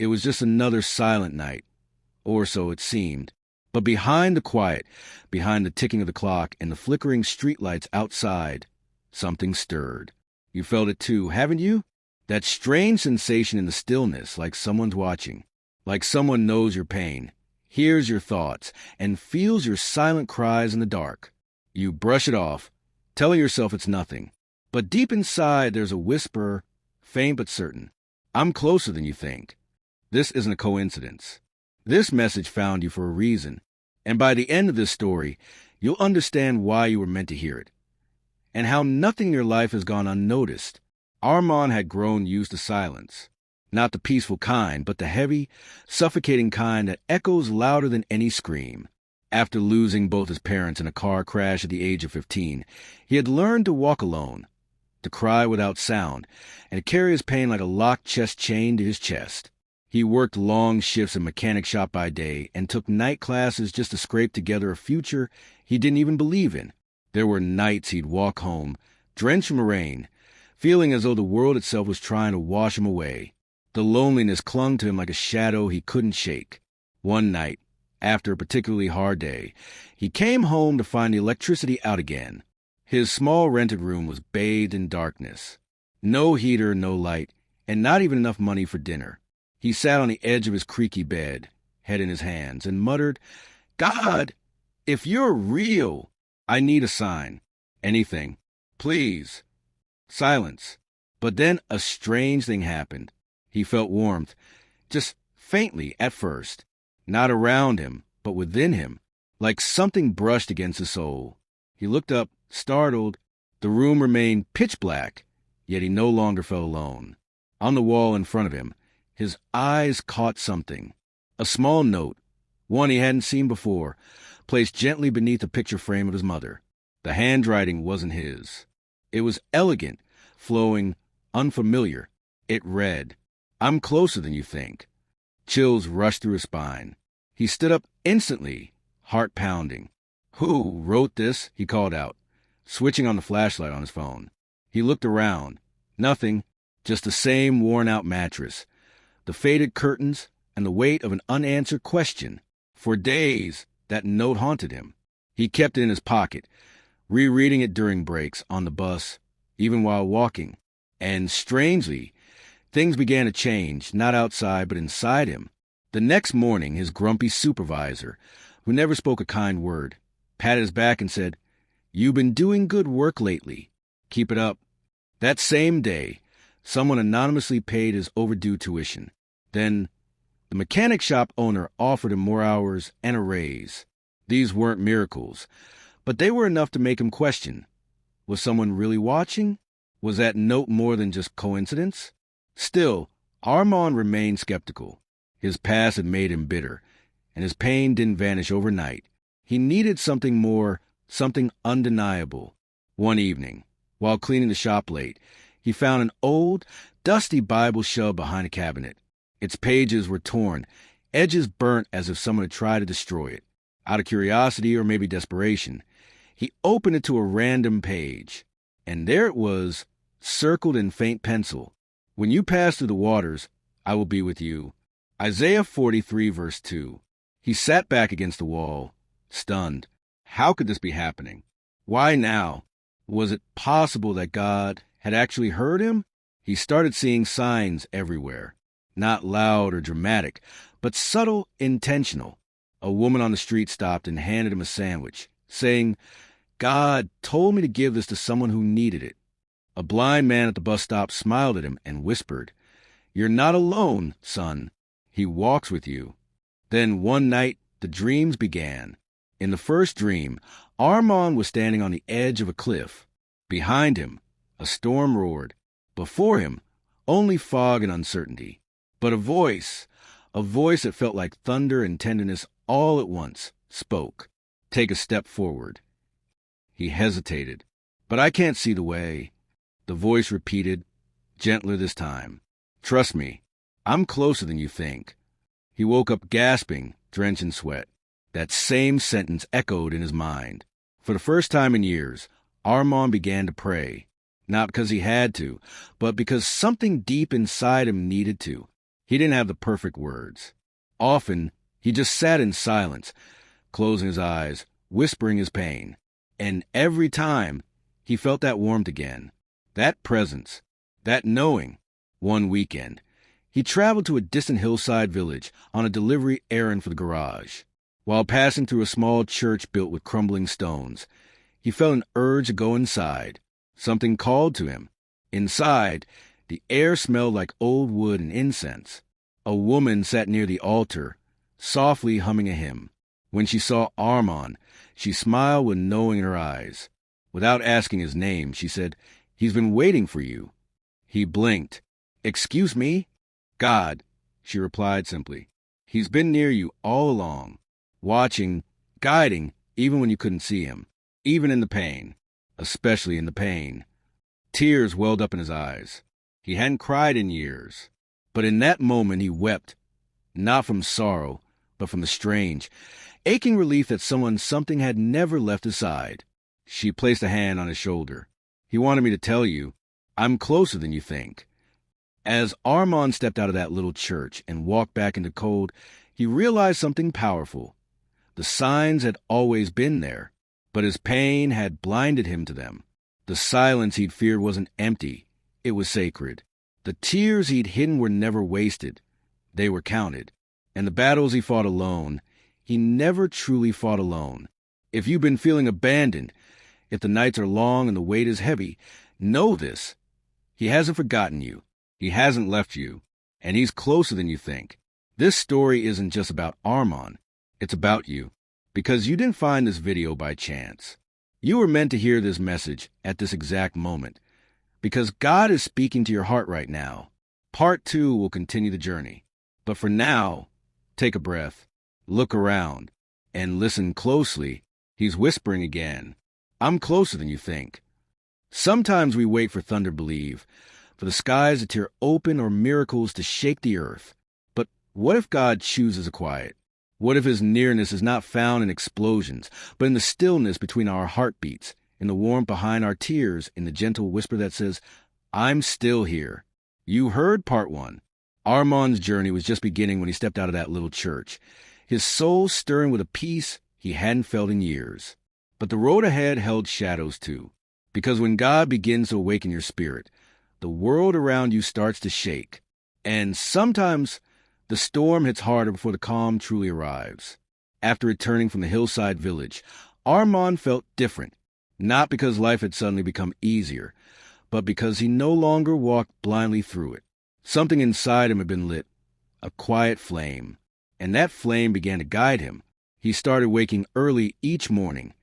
It was just another silent night, or so it seemed. But behind the quiet, behind the ticking of the clock and the flickering streetlights outside, something stirred. You felt it too, haven't you? That strange sensation in the stillness, like someone's watching, like someone knows your pain, hears your thoughts, and feels your silent cries in the dark. You brush it off, telling yourself it's nothing. But deep inside, there's a whisper, faint but certain. I'm closer than you think. This isn't a coincidence. This message found you for a reason, and by the end of this story, you'll understand why you were meant to hear it, and how nothing in your life has gone unnoticed. Armand had grown used to silence, not the peaceful kind, but the heavy, suffocating kind that echoes louder than any scream. After losing both his parents in a car crash at the age of 15, he had learned to walk alone, to cry without sound, and to carry his pain like a locked chest chain to his chest. He worked long shifts in mechanic shop by day and took night classes just to scrape together a future he didn't even believe in. There were nights he'd walk home, drenched from rain, feeling as though the world itself was trying to wash him away. The loneliness clung to him like a shadow he couldn't shake. One night, after a particularly hard day, he came home to find the electricity out again. His small rented room was bathed in darkness. No heater, no light, and not even enough money for dinner. He sat on the edge of his creaky bed, head in his hands, and muttered, "God, if you're real, I need a sign. Anything. Please." Silence. But then a strange thing happened. He felt warmth, just faintly at first. Not around him, but within him, like something brushed against his soul. He looked up, startled. The room remained pitch black, yet he no longer felt alone. On the wall in front of him, his eyes caught something. A small note, one he hadn't seen before, placed gently beneath the picture frame of his mother. The handwriting wasn't his. It was elegant, flowing, unfamiliar. It read, "I'm closer than you think." Chills rushed through his spine. He stood up instantly, heart pounding. "Who wrote this?" he called out, switching on the flashlight on his phone. He looked around. Nothing, just the same worn-out mattress, the faded curtains, and the weight of an unanswered question. For days, that note haunted him. He kept it in his pocket, rereading it during breaks, on the bus, even while walking. And strangely, things began to change, not outside, but inside him. The next morning, his grumpy supervisor, who never spoke a kind word, patted his back and said, "You've been doing good work lately. Keep it up." That same day, someone anonymously paid his overdue tuition. Then, the mechanic shop owner offered him more hours and a raise. These weren't miracles, but they were enough to make him question. Was someone really watching? Was that note more than just coincidence? Still, Armand remained skeptical. His past had made him bitter, and his pain didn't vanish overnight. He needed something more, something undeniable. One evening, while cleaning the shop late, he found an old, dusty Bible shelved behind a cabinet. Its pages were torn, edges burnt as if someone had tried to destroy it. Out of curiosity or maybe desperation, he opened it to a random page, and there it was, circled in faint pencil. "When you pass through the waters, I will be with you." Isaiah 43, verse 2. He sat back against the wall, stunned. How could this be happening? Why now? Was it possible that God had actually heard him? He started seeing signs everywhere. Not loud or dramatic, but subtle, intentional. A woman on the street stopped and handed him a sandwich, saying, "God told me to give this to someone who needed it." A blind man at the bus stop smiled at him and whispered, "You're not alone, son. He walks with you." Then one night, the dreams began. In the first dream, Armand was standing on the edge of a cliff. Behind him, a storm roared. Before him, only fog and uncertainty. But a voice that felt like thunder and tenderness all at once, spoke. "Take a step forward." He hesitated. "But I can't see the way." The voice repeated, gentler this time. "Trust me, I'm closer than you think." He woke up gasping, drenched in sweat. That same sentence echoed in his mind. For the first time in years, Armand began to pray. Not because he had to, but because something deep inside him needed to. He didn't have the perfect words. Often, he just sat in silence, closing his eyes, whispering his pain. And every time, he felt that warmth again, that presence, that knowing. One weekend, he traveled to a distant hillside village on a delivery errand for the garage. While passing through a small church built with crumbling stones, he felt an urge to go inside. Something called to him. Inside, the air smelled like old wood and incense. A woman sat near the altar, softly humming a hymn. When she saw Armand, she smiled with knowing in her eyes. Without asking his name, she said, "He's been waiting for you." He blinked. "Excuse me?" "God," she replied simply. "He's been near you all along, watching, guiding, even when you couldn't see him, even in the pain, especially in the pain." Tears welled up in his eyes. He hadn't cried in years. But in that moment he wept, not from sorrow, but from the strange, aching relief that something had never left his side. She placed a hand on his shoulder. "He wanted me to tell you, I'm closer than you think." As Armand stepped out of that little church and walked back into cold, he realized something powerful. The signs had always been there, but his pain had blinded him to them. The silence he'd feared wasn't empty. It was sacred. The tears he'd hidden were never wasted. They were counted. And the battles he fought alone, he never truly fought alone. If you've been feeling abandoned, if the nights are long and the weight is heavy, know this. He hasn't forgotten you. He hasn't left you. And he's closer than you think. This story isn't just about Armand. It's about you. Because you didn't find this video by chance. You were meant to hear this message at this exact moment. Because God is speaking to your heart right now. Part 2 will continue the journey. But for now, take a breath, look around, and listen closely. He's whispering again. I'm closer than you think. Sometimes we wait for thunder to believe, for the skies to tear open or miracles to shake the earth. But what if God chooses a quiet? What if his nearness is not found in explosions, but in the stillness between our heartbeats, in the warmth behind our tears, in the gentle whisper that says, I'm still here. You heard part 1. Armand's journey was just beginning when he stepped out of that little church, his soul stirring with a peace he hadn't felt in years. But the road ahead held shadows too, because when God begins to awaken your spirit, the world around you starts to shake. And sometimes the storm hits harder before the calm truly arrives. After returning from the hillside village, Armand felt different. Not because life had suddenly become easier, but because he no longer walked blindly through it. Something inside him had been lit, a quiet flame, and that flame began to guide him. He started waking early each morning,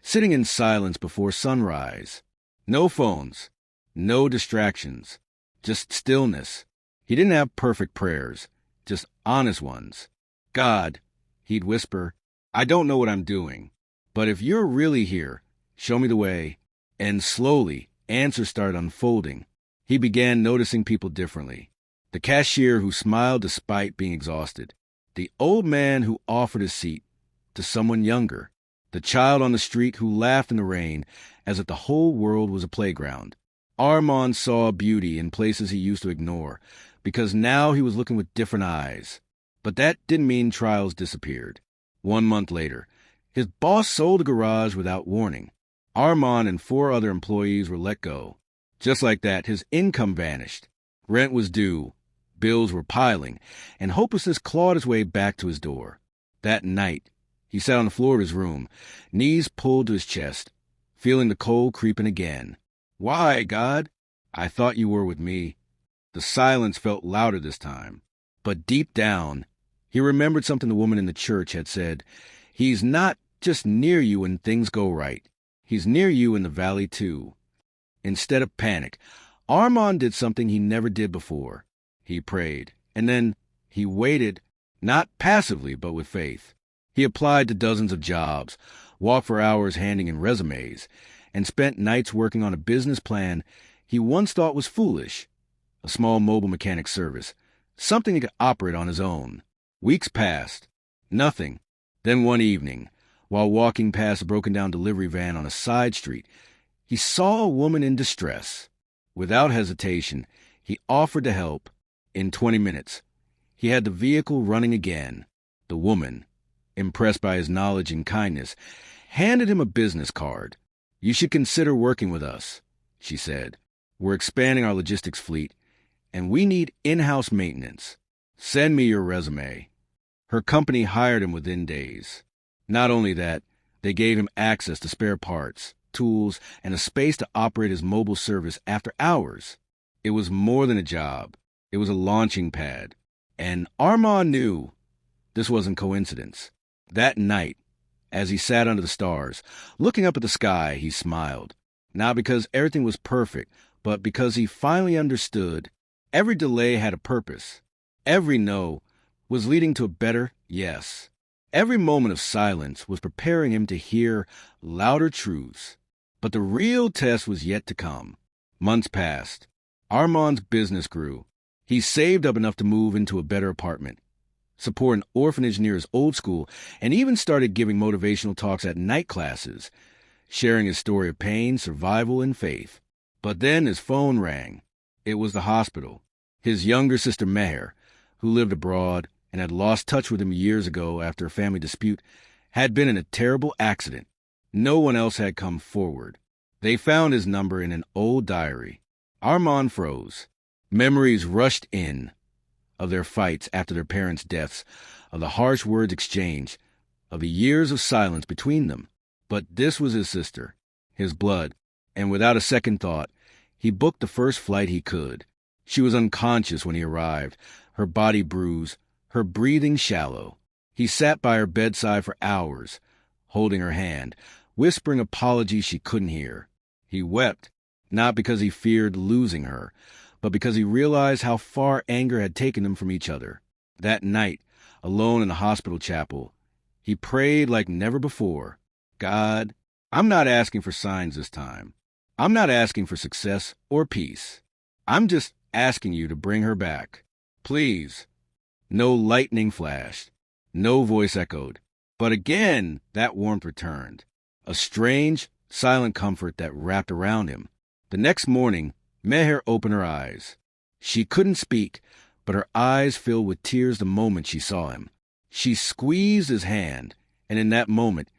sitting in silence before sunrise. No phones, no distractions, just stillness. He didn't have perfect prayers, just honest ones. God, he'd whisper, I don't know what I'm doing, but if you're really here, show me the way. And slowly, answers started unfolding. He began noticing people differently. The cashier who smiled despite being exhausted. The old man who offered a seat to someone younger. The child on the street who laughed in the rain as if the whole world was a playground. Armand saw beauty in places he used to ignore, because now he was looking with different eyes. But that didn't mean trials disappeared. 1 month later, his boss sold the garage without warning. Armand and 4 other employees were let go. Just like that, his income vanished. Rent was due, bills were piling, and hopelessness clawed its way back to his door. That night, he sat on the floor of his room, knees pulled to his chest, feeling the cold creeping again. Why, God? I thought you were with me. The silence felt louder this time. But deep down, he remembered something the woman in the church had said. He's not just near you when things go right. He's near you in the valley, too. Instead of panic, Armand did something he never did before. He prayed, and then he waited, not passively, but with faith. He applied to dozens of jobs, walked for hours handing in resumes, and spent nights working on a business plan he once thought was foolish. A small mobile mechanic service, something he could operate on his own. Weeks passed. Nothing. Then one evening, while walking past a broken-down delivery van on a side street, he saw a woman in distress. Without hesitation, he offered to help. In 20 minutes, He had the vehicle running again. The woman, impressed by his knowledge and kindness, handed him a business card. "You should consider working with us," she said. "We're expanding our logistics fleet, and we need in-house maintenance. Send me your resume." Her company hired him within days. Not only that, they gave him access to spare parts, tools, and a space to operate his mobile service after hours. It was more than a job. It was a launching pad. And Armand knew this wasn't coincidence. That night, as he sat under the stars, looking up at the sky, he smiled. Not because everything was perfect, but because he finally understood every delay had a purpose. Every no was leading to a better yes. Every moment of silence was preparing him to hear louder truths. But the real test was yet to come. Months passed. Armand's business grew. He saved up enough to move into a better apartment, support an orphanage near his old school, and even started giving motivational talks at night classes, sharing his story of pain, survival, and faith. But then his phone rang. It was the hospital. His younger sister Meher, who lived abroad and had lost touch with him years ago after a family dispute, had been in a terrible accident. No one else had come forward. They found his number in an old diary. Armand froze. Memories rushed in of their fights after their parents' deaths, of the harsh words exchanged, of the years of silence between them. But this was his sister, his blood, and without a second thought, he booked the first flight he could. She was unconscious when he arrived, her body bruised, her breathing shallow. He sat by her bedside for hours, holding her hand, whispering apologies she couldn't hear. He wept, not because he feared losing her, but because he realized how far anger had taken them from each other. That night, alone in the hospital chapel, he prayed like never before. "God, I'm not asking for signs this time. I'm not asking for success or peace. I'm just asking you to bring her back. Please." No lightning flashed. No voice echoed. But again, that warmth returned. A strange, silent comfort that wrapped around him. The next morning, Meher opened her eyes. She couldn't speak, but her eyes filled with tears the moment she saw him. She squeezed his hand, and in that moment,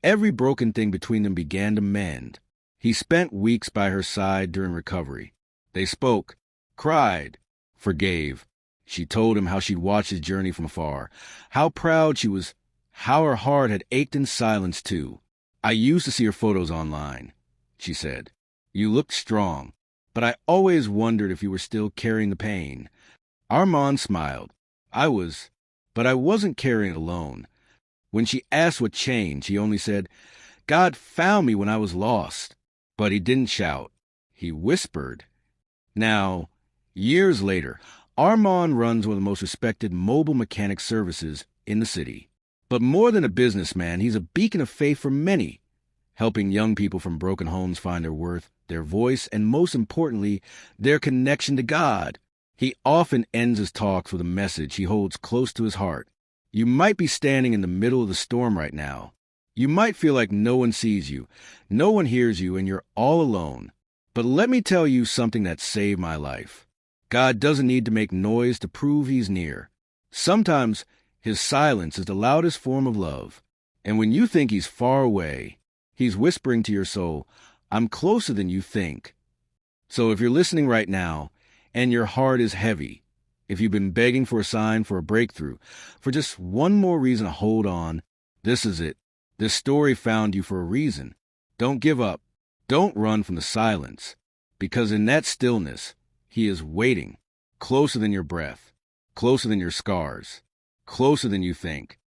every broken thing between them began to mend. He spent weeks by her side during recovery. They spoke, cried, forgave. She told him how she'd watched his journey from afar, how proud she was, how her heart had ached in silence too. "I used to see your photos online," she said. "You looked strong, but I always wondered if you were still carrying the pain." Armand smiled. But I wasn't carrying it alone. When she asked what changed, he only said, "God found me when I was lost." But he didn't shout. He whispered. Now, years later, Armand runs one of the most respected mobile mechanic services in the city. But more than a businessman, he's a beacon of faith for many, helping young people from broken homes find their worth, their voice, and most importantly, their connection to God. He often ends his talks with a message he holds close to his heart. You might be standing in the middle of the storm right now. You might feel like no one sees you, no one hears you, and you're all alone. But let me tell you something that saved my life. God doesn't need to make noise to prove he's near. Sometimes his silence is the loudest form of love. And when you think he's far away, he's whispering to your soul, "I'm closer than you think." So if you're listening right now and your heart is heavy, if you've been begging for a sign, for a breakthrough, for just one more reason to hold on, this is it. This story found you for a reason. Don't give up. Don't run from the silence, because in that stillness, he is waiting, closer than your breath, closer than your scars, closer than you think.